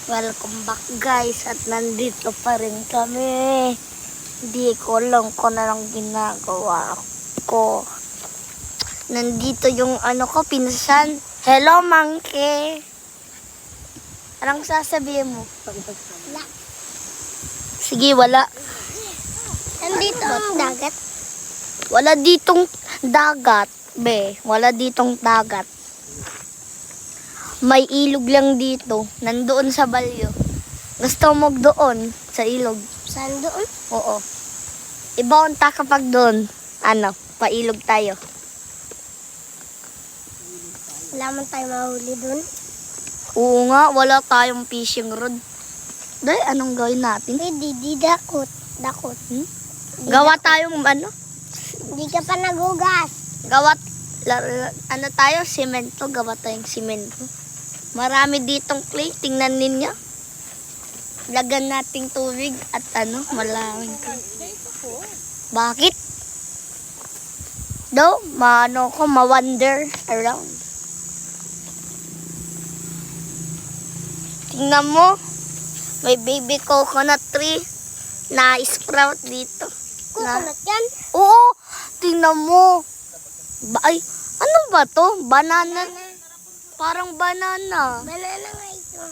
Welcome back guys at nandito pa rin kami. Hindi ko alam kung ano lang ginagawa ko. Nandito yung ko, pinsan. Hello, monkey. Anong sasabihin mo? Wala. Sige, wala. Nandito ang dagat. Wala ditong dagat, be. Wala ditong dagat. May ilog lang dito. Nandoon sa balyo. Gusto mo doon sa ilog? Saan doon? Oo. Iba unta kapag doon. Pailog tayo. Wala man tayo mahuli doon. Oo nga, wala tayong fishing rod. Dahil anong gawin natin? Pwede, di dakot. Dakot. Gawa tayong Hindi ka pa nagugas. tayo, simento. Gawa tayong simento. Marami ditong clay. Tingnan ninyo. Lagan nating tubig at malamig. Bakit? Daw, ma-wonder around. Tingnan mo. May baby coconut tree na sprout dito. Coconut yan? Oo, tingnan mo. Ay, ano ba to? Banana. Parang banana. Banana nga ito.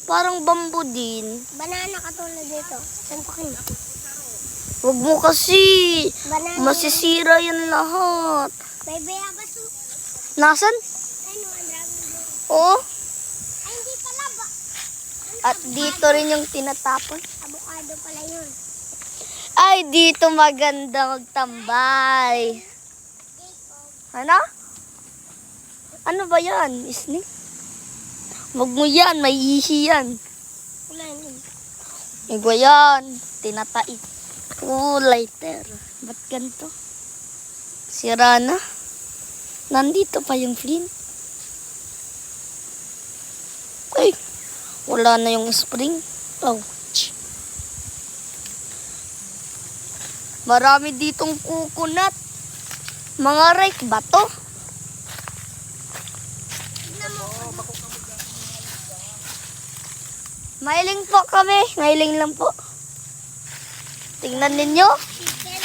Parang bamboo din. Banana katulad dito. Tampakin. Huwag mo kasi. Banana. Masisira yan lahat. May bayabas o. Nasaan? Ano, ang dami doon. Oo. Ay, hindi pala ba? At dito rin yung tinatapon. Avocado pala yun. Ay, dito maganda magtambay. Ano? Ano ba yan? Isni? Huwag mo yan. May ihi yan. Wala yun. Iba yan. Tinatait. Lighter. Ba't ganito? Sira na. Nandito pa yung flint. Ay, wala na yung spring. Ouch. Marami ditong coconut. Mga rake ba to? Mailing po kami. Mailing lang po. Tingnan ninyo. Chicken.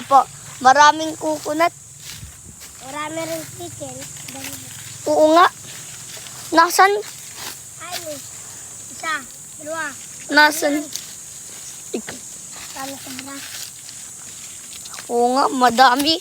Opo, maraming coconut. Marami rin chicken. Oo nga. Nasaan? Ay, isa, dalawa. Nasaan? Sana sobra. Oo nga, madami.